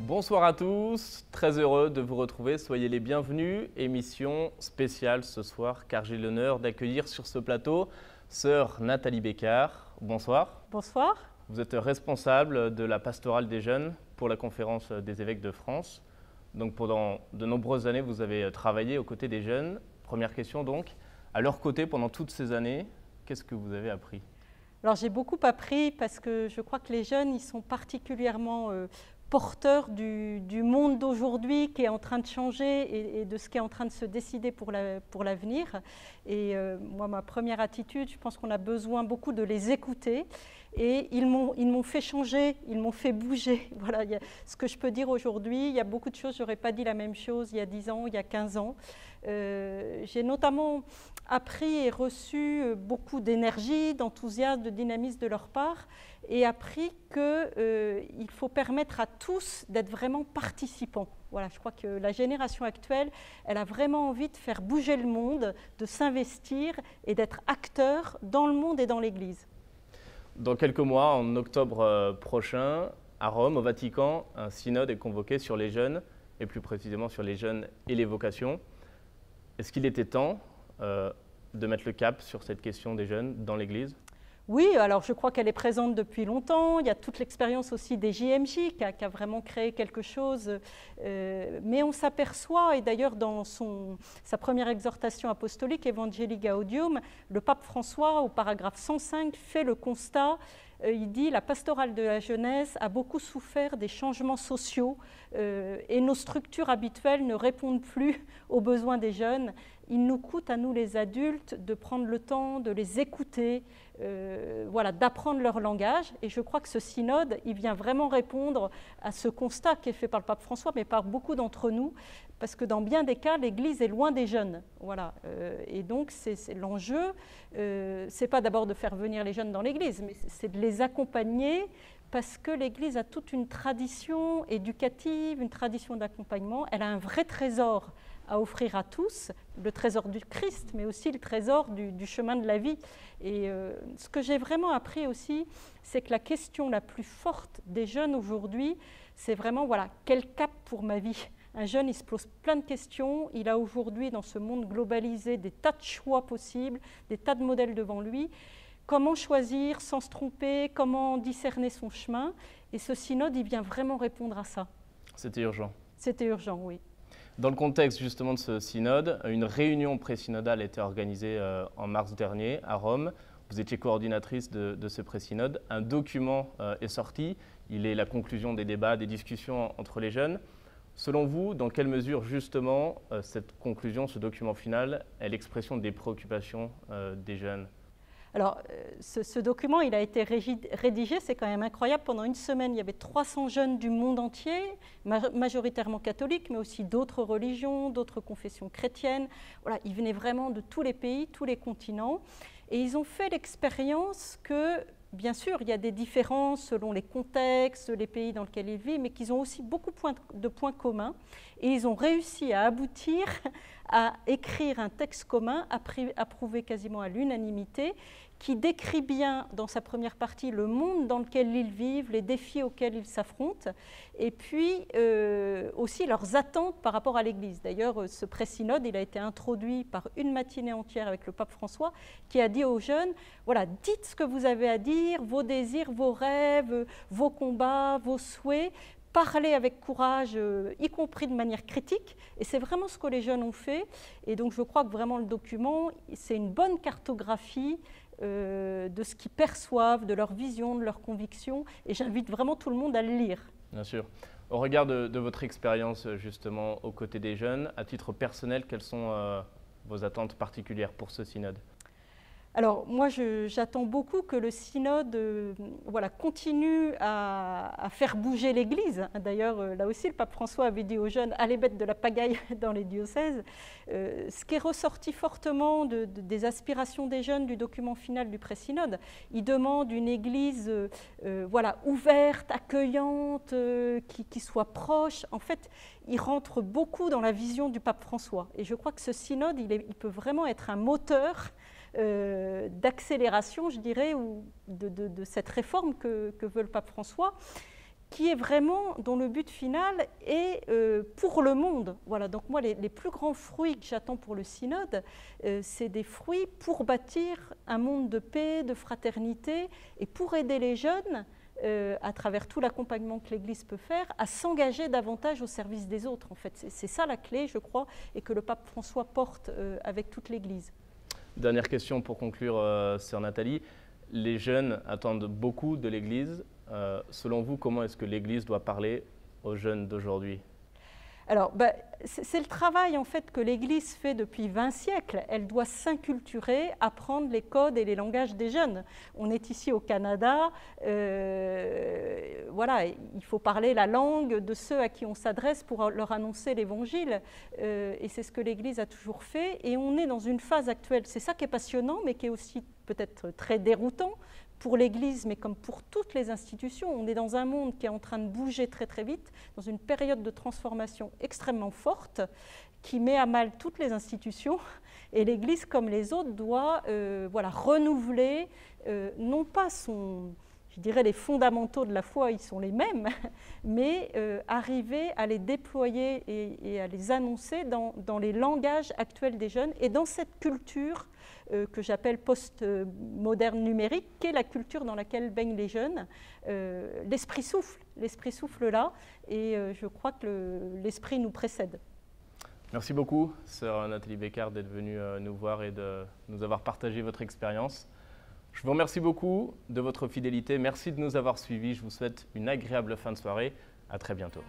Bonsoir à tous, très heureux de vous retrouver, soyez les bienvenus. Émission spéciale ce soir car j'ai l'honneur d'accueillir sur ce plateau sœur Nathalie Bécard. Bonsoir. Bonsoir. Vous êtes responsable de la pastorale des jeunes pour la conférence des évêques de France. Donc pendant de nombreuses années, vous avez travaillé aux côtés des jeunes. Première question donc, à leur côté pendant toutes ces années, qu'est-ce que vous avez appris ? Alors j'ai beaucoup appris parce que je crois que les jeunes, ils sont particulièrement porteurs du monde d'aujourd'hui qui est en train de changer et de ce qui est en train de se décider pour l'avenir. Et moi, ma première attitude, je pense qu'on a besoin beaucoup de les écouter. Et ils m'ont fait changer, ils m'ont fait bouger. Voilà, ce que je peux dire aujourd'hui, il y a beaucoup de choses, je n'aurais pas dit la même chose il y a 10 ans, il y a 15 ans. J'ai notamment appris et reçu beaucoup d'énergie, d'enthousiasme, de dynamisme de leur part et appris qu'il faut permettre à tous d'être vraiment participants. Voilà, je crois que la génération actuelle, elle a vraiment envie de faire bouger le monde, de s'investir et d'être acteur dans le monde et dans l'Église. Dans quelques mois, en octobre prochain, à Rome, au Vatican, un synode est convoqué sur les jeunes, et plus précisément sur les jeunes et les vocations. Est-ce qu'il était temps de mettre le cap sur cette question des jeunes dans l'Église ? Oui, alors je crois qu'elle est présente depuis longtemps. Il y a toute l'expérience aussi des JMJ qui a vraiment créé quelque chose. Mais on s'aperçoit, et d'ailleurs dans sa première exhortation apostolique, Evangelii Gaudium, le pape François, au paragraphe 105, fait le constat. Il dit « La pastorale de la jeunesse a beaucoup souffert des changements sociaux et nos structures habituelles ne répondent plus aux besoins des jeunes. Il nous coûte à nous les adultes de prendre le temps de les écouter, voilà, d'apprendre leur langage. » Et je crois que ce synode, il vient vraiment répondre à ce constat qui est fait par le pape François, mais par beaucoup d'entre nous, parce que dans bien des cas, l'Église est loin des jeunes. Voilà. Et donc, c'est l'enjeu, c'est pas d'abord de faire venir les jeunes dans l'Église, mais c'est de les accompagner, parce que l'Église a toute une tradition éducative, une tradition d'accompagnement. Elle a un vrai trésor à offrir à tous, le trésor du Christ, mais aussi le trésor du chemin de la vie. Et ce que j'ai vraiment appris aussi, c'est que la question la plus forte des jeunes aujourd'hui, c'est vraiment, voilà, quel cap pour ma vie ? Un jeune, il se pose plein de questions, il a aujourd'hui dans ce monde globalisé des tas de choix possibles, des tas de modèles devant lui. Comment choisir sans se tromper, comment discerner son chemin ? Et ce synode, il vient vraiment répondre à ça. C'était urgent. C'était urgent, oui. Dans le contexte justement de ce synode, une réunion pré-synodale a été organisée en mars dernier à Rome. Vous étiez coordinatrice de ce pré-synode. Un document est sorti. Il est la conclusion des débats, des discussions entre les jeunes. Selon vous, dans quelle mesure justement cette conclusion, ce document final, est l'expression des préoccupations des jeunes ? Alors, ce document, il a été rédigé, c'est quand même incroyable. Pendant une semaine, il y avait 300 jeunes du monde entier, majoritairement catholiques, mais aussi d'autres religions, d'autres confessions chrétiennes. Voilà, ils venaient vraiment de tous les pays, tous les continents. Et ils ont fait l'expérience que, bien sûr, il y a des différences selon les contextes, les pays dans lesquels ils vivent, mais qu'ils ont aussi beaucoup de points communs. Et ils ont réussi à aboutir à écrire un texte commun, approuvé quasiment à l'unanimité, qui décrit bien, dans sa première partie, le monde dans lequel ils vivent, les défis auxquels ils s'affrontent, et puis aussi leurs attentes par rapport à l'Église. D'ailleurs, ce pré-synode, il a été introduit par une matinée entière avec le pape François, qui a dit aux jeunes, voilà, dites ce que vous avez à dire, vos désirs, vos rêves, vos combats, vos souhaits, parler avec courage, y compris de manière critique, et c'est vraiment ce que les jeunes ont fait. Et donc je crois que vraiment le document, c'est une bonne cartographie de ce qu'ils perçoivent, de leur vision, de leurs convictions, et j'invite vraiment tout le monde à le lire. Bien sûr. Au regard de votre expérience justement aux côtés des jeunes, à titre personnel, quelles sont vos attentes particulières pour ce synode ? Alors moi, j'attends beaucoup que le synode voilà, continue à faire bouger l'Église. D'ailleurs, là aussi, le pape François avait dit aux jeunes « allez mettre de la pagaille dans les diocèses ». Ce qui est ressorti fortement des aspirations des jeunes du document final du pré-synode, ils demandent une Église voilà, ouverte, accueillante, qui soit proche. En fait, ils rentrent beaucoup dans la vision du pape François. Et je crois que ce synode, il peut vraiment être un moteur d'accélération, je dirais, ou de cette réforme que veut le pape François. qui est vraiment, dont le but final est pour le monde. Voilà, donc moi, les plus grands fruits que j'attends pour le synode, c'est des fruits pour bâtir un monde de paix, de fraternité, et pour aider les jeunes, à travers tout l'accompagnement que l'Église peut faire, à s'engager davantage au service des autres. En fait, c'est ça la clé, je crois, et que le pape François porte avec toute l'Église. Dernière question pour conclure, sœur Nathalie. Les jeunes attendent beaucoup de l'Église. Selon vous, comment est-ce que l'Église doit parler aux jeunes d'aujourd'hui? Alors, c'est le travail en fait que l'Église fait depuis 20 siècles. Elle doit s'inculturer, apprendre les codes et les langages des jeunes. On est ici au Canada, voilà, il faut parler la langue de ceux à qui on s'adresse pour leur annoncer l'Évangile. Et c'est ce que l'Église a toujours fait. Et on est dans une phase actuelle, c'est ça qui est passionnant, mais qui est aussi peut-être très déroutant pour l'Église, mais comme pour toutes les institutions. On est dans un monde qui est en train de bouger très très vite, dans une période de transformation extrêmement forte, qui met à mal toutes les institutions. Et l'Église, comme les autres, doit voilà, renouveler, non pas je dirais les fondamentaux de la foi, ils sont les mêmes, mais arriver à les déployer et à les annoncer dans les langages actuels des jeunes et dans cette culture que j'appelle post-moderne numérique, qui est la culture dans laquelle baignent les jeunes. L'esprit souffle là, et je crois que l'esprit nous précède. Merci beaucoup, sœur Nathalie Bécard, d'être venue nous voir et de nous avoir partagé votre expérience. Je vous remercie beaucoup de votre fidélité. Merci de nous avoir suivis. Je vous souhaite une agréable fin de soirée. À très bientôt.